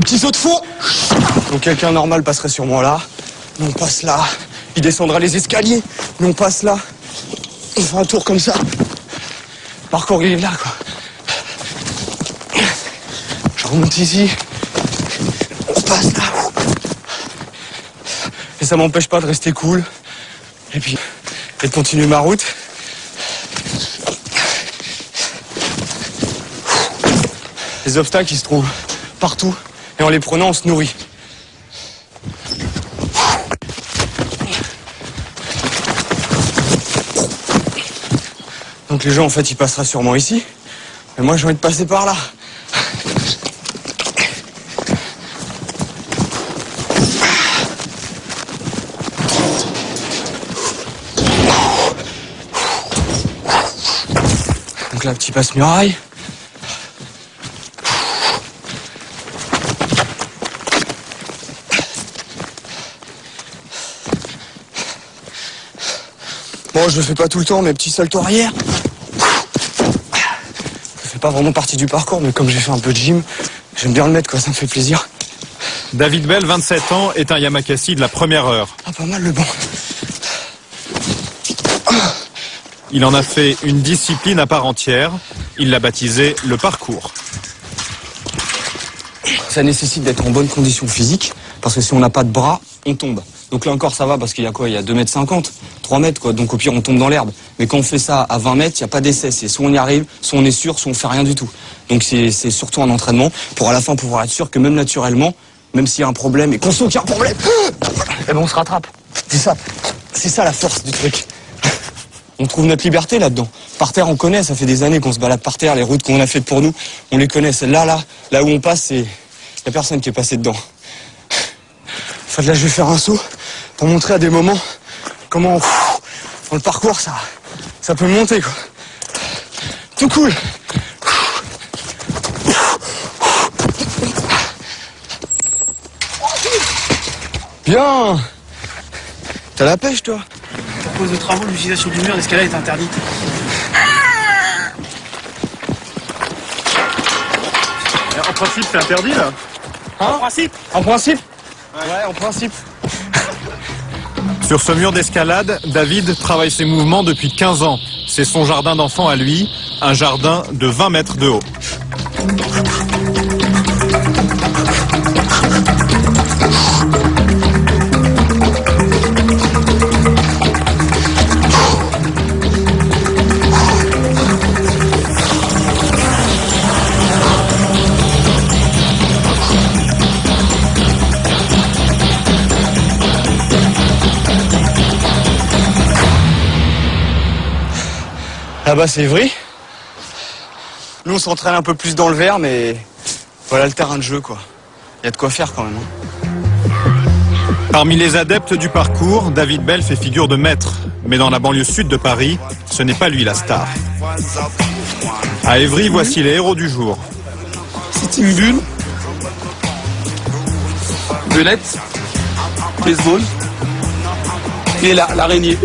petits sauts de fond. Donc quelqu'un normal passerait sûrement là. Nous on passe là. Il descendra les escaliers. Nous on passe là. On fait un tour comme ça. Le parcours il est là quoi. Je remonte ici. On passe là. Et ça m'empêche pas de rester cool. Et puis, et de continuer ma route. Les obstacles ils se trouvent partout. Et en les prenant on se nourrit. Donc les gens en fait ils passeraient sûrement ici. Mais moi j'ai envie de passer par là. Donc là petit passe-muraille. Bon, je le fais pas tout le temps, mes petits saltos arrière. Ça fait pas vraiment partie du parcours, mais comme j'ai fait un peu de gym, j'aime bien le mettre, quoi, ça me fait plaisir. David Bell, 27 ans, est un Yamakasi de la première heure. Ah, pas mal le banc. Il en a fait une discipline à part entière. Il l'a baptisé le parcours. Ça nécessite d'être en bonne condition physique, parce que si on n'a pas de bras, on tombe. Donc là encore ça va parce qu'il y a quoi? Il y a 2,50 m, 3 mètres quoi. Donc au pire on tombe dans l'herbe. Mais quand on fait ça à 20 mètres, il n'y a pas d'essai. C'est soit on y arrive, soit on est sûr, soit on fait rien du tout. Donc c'est surtout un entraînement pour à la fin pouvoir être sûr que même naturellement, même s'il y a un problème et qu'on sent qu'il y a un problème, eh ben on se rattrape. C'est ça la force du truc. On trouve notre liberté là-dedans. Par terre on connaît, ça fait des années qu'on se balade par terre. Les routes qu'on a faites pour nous, on les connaît. Celle-là, là où on passe, il n'y a personne qui est passé dedans. En fait, là, je vais faire un saut pour montrer à des moments comment, dans le parcours, ça peut monter, quoi. Tout cool. Bien. T'as la pêche, toi? À cause de travaux, l'utilisation du mur d'escalade est interdite. En principe, c'est interdit, là? En principe. En principe? Ouais, en principe. Sur ce mur d'escalade, David travaille ses mouvements depuis 15 ans. C'est son jardin d'enfant à lui, un jardin de 20 mètres de haut. Là-bas, c'est Évry. Nous, on s'entraîne un peu plus dans le vert, mais voilà le terrain de jeu, quoi. Il y a de quoi faire quand même. Parmi les adeptes du parcours, David Bell fait figure de maître. Mais dans la banlieue sud de Paris, ce n'est pas lui la star. À Évry, voici les héros du jour. C'est une bulle, belette, baseball et l'araignée.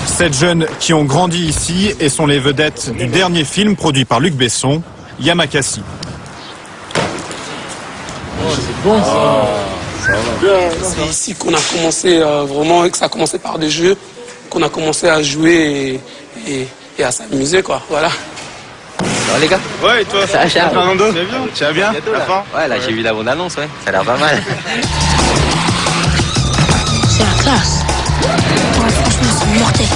7 jeunes qui ont grandi ici et sont les vedettes du dernier film produit par Luc Besson, Yamakasi. C'est bon ça. C'est ici qu'on a commencé vraiment, que ça a commencé par des jeux, qu'on a commencé à jouer et à s'amuser quoi, voilà. Alors les gars? Ouais, et toi? Ça va, Fernando? Tu vas bien? La fin? Ouais, là j'ai vu la bande-annonce, ouais. Ça a l'air pas mal. C'est la classe. Ouais, franchement, c'est mortel.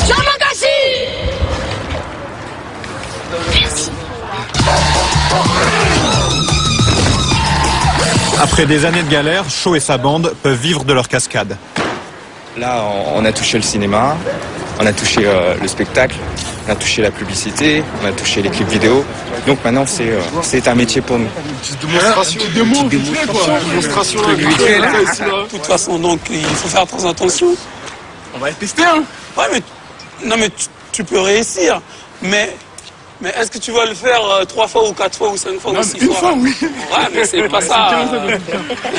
Yamakasi! Merci. Après des années de galère, Shaw et sa bande peuvent vivre de leur cascade. Là, on a touché le cinéma, on a touché le spectacle, on a touché la publicité, on a touché les clips vidéo. Donc maintenant, c'est un métier pour nous. Démonstration de toute façon, donc il faut faire très attention. On va le tester, hein. Ouais, mais non, mais tu peux réussir, mais est-ce que tu vas le faire 3 fois ou 4 fois ou 5 fois ou 6 fois? Une fois, oui. Ouais, mais c'est pas ça.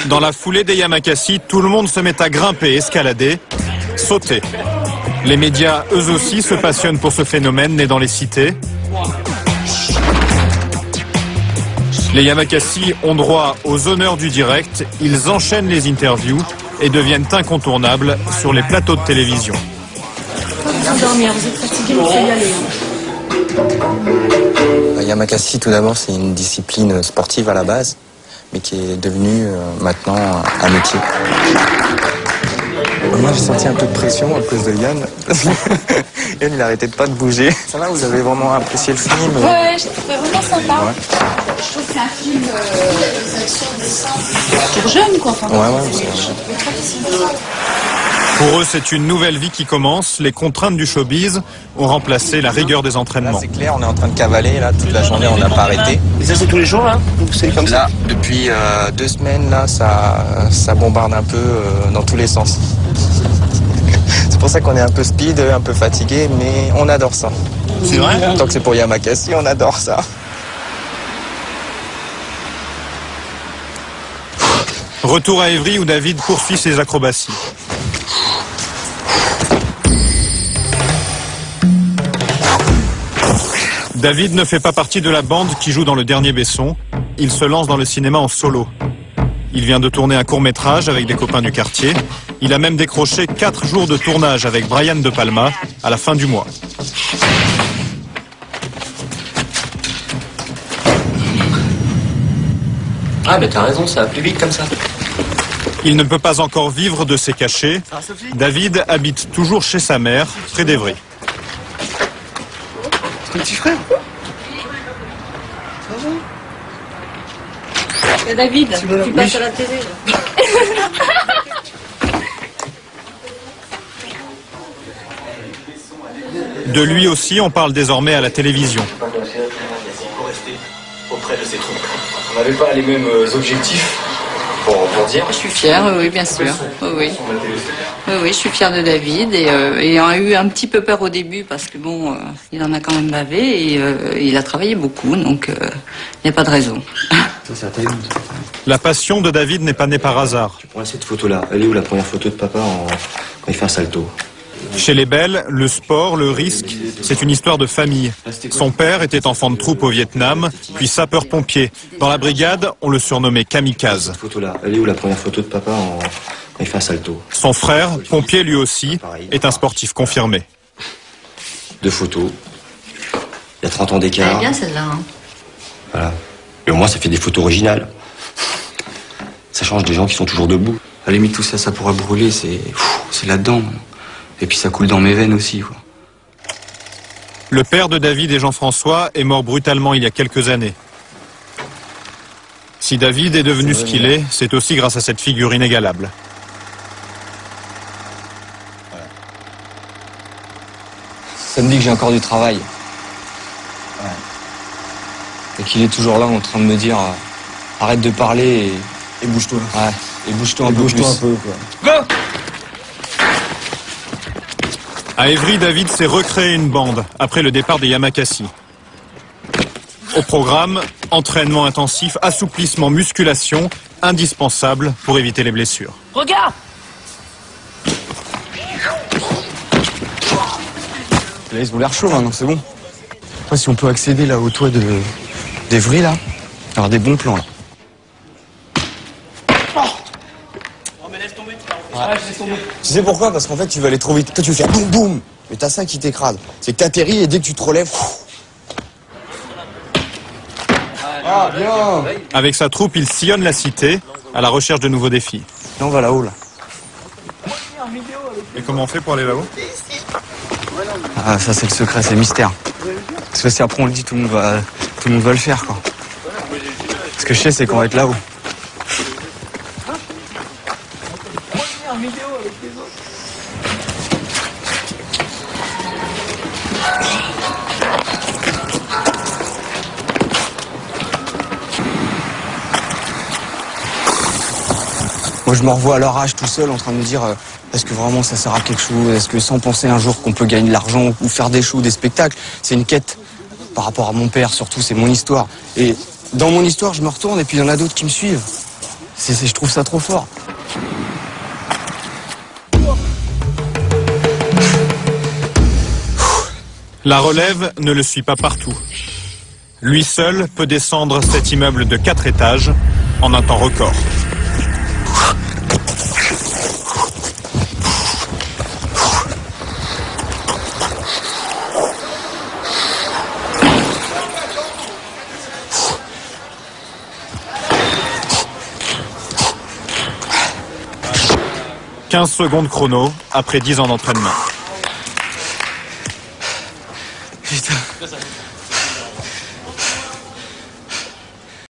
Dans la foulée des Yamakasi, tout le monde se met à grimper, escalader, sauter. Les médias, eux aussi, se passionnent pour ce phénomène né dans les cités. Les Yamakasi ont droit aux honneurs du direct, ils enchaînent les interviews et deviennent incontournables sur les plateaux de télévision. Dormir, vous êtes fatigué, il faut y aller. Yamakasi, tout d'abord, c'est une discipline sportive à la base, mais qui est devenue maintenant un métier. Moi, j'ai senti un peu de pression à cause de Yann. Yann, il arrêtait pas de bouger. Ça va, vous avez vraiment apprécié le film? Ouais, j'ai trouvé vraiment sympa. Ouais. Je trouve que c'est un film pour jeunes, quoi. Enfin, Ouais, Pour eux, c'est une nouvelle vie qui commence. Les contraintes du showbiz ont remplacé la rigueur des Là, entraînements. c'est clair, on est en train de cavaler, là, toute la journée, on n'a pas arrêté. Et ça, c'est tous les jours, là? Donc, c'est comme ça? Là, depuis 2 semaines, là, ça bombarde un peu dans tous les sens. C'est pour ça qu'on est un peu speed, un peu fatigué, mais on adore ça. C'est vrai? Tant que c'est pour Yamakasi, on adore ça. Retour à Évry où David poursuit ses acrobaties. David ne fait pas partie de la bande qui joue dans Le Dernier Besson. Il se lance dans le cinéma en solo. Il vient de tourner un court-métrage avec des copains du quartier. Il a même décroché 4 jours de tournage avec Brian De Palma à la fin du mois. Ah, mais t'as raison, ça va plus vite comme ça. Il ne peut pas encore vivre de ses cachets. David habite toujours chez sa mère, près d'Évry. C'est ton petit frère? Et David, tu passes à la télé. De lui aussi, on parle désormais à la télévision. Auprès de ces troupes. On n'avait pas les mêmes objectifs pour dire. Je suis fière, oui, bien sûr. Oui, je suis fière de David et ayant eu un petit peu peur au début parce que bon, il en a quand même bavé et il a travaillé beaucoup, donc il n'y a pas de raison. Ça, c'est à taille. La passion de David n'est pas née par hasard. Tu prends cette photo-là. Elle est où la première photo de papa quand il fait un salto? Chez les Belles, le sport, le risque, c'est une histoire de famille. Son père était enfant de troupe au Vietnam, puis sapeur-pompier. Dans la brigade, on le surnommait kamikaze. Cette photo-là. Elle est où la première photo de papa quand il fait un salto? Son frère, pompier lui aussi, est un sportif confirmé. 2 photos. Il y a 30 ans d'écart. Elle est bien celle-là. Hein. Voilà. Et au moins, ça fait des photos originales. Ça change des gens qui sont toujours debout. À la limite, tout ça, ça pourra brûler, c'est là-dedans. Et puis ça coule dans mes veines aussi, quoi. Le père de David et Jean-François est mort brutalement il y a quelques années. Si David est devenu ce qu'il est, c'est aussi grâce à cette figure inégalable. Ça me dit que j'ai encore du travail. Ouais. Et qu'il est toujours là en train de me dire arrête de parler et bouge-toi. Ouais. Et bouge-toi un peu plus. Go! À Évry, David s'est recréé une bande après le départ des Yamakasi. Au programme, entraînement intensif, assouplissement, musculation, indispensable pour éviter les blessures. Regarde! Là, ils ont l'air chauds maintenant, c'est bon. Après, si on peut accéder là au toit d'Évry, là, avoir des bons plans là. Tu sais pourquoi? Parce qu'en fait, tu vas aller trop vite. Toi, tu veux faire boum boum, mais t'as ça qui t'écrase. C'est que t'atterris et dès que tu te relèves. Ah, bien! Avec sa troupe, il sillonne la cité à la recherche de nouveaux défis. Là, on va là-haut, là. Et comment on fait pour aller là-haut? Ah, ça, c'est le secret, c'est le mystère. Parce que si après on le dit, tout le monde va le faire, quoi. Ce que je sais, c'est qu'on va être là-haut. Moi, je me revois à leur âge tout seul en train de me dire est-ce que vraiment ça sert à quelque chose? Est-ce que sans penser un jour qu'on peut gagner de l'argent ou faire des shows, des spectacles? C'est une quête par rapport à mon père, surtout, c'est mon histoire. Et dans mon histoire, je me retourne et puis il y en a d'autres qui me suivent. Je trouve ça trop fort. La relève ne le suit pas partout. Lui seul peut descendre cet immeuble de 4 étages en un temps record. « 15 secondes chrono après 10 ans d'entraînement. » Putain.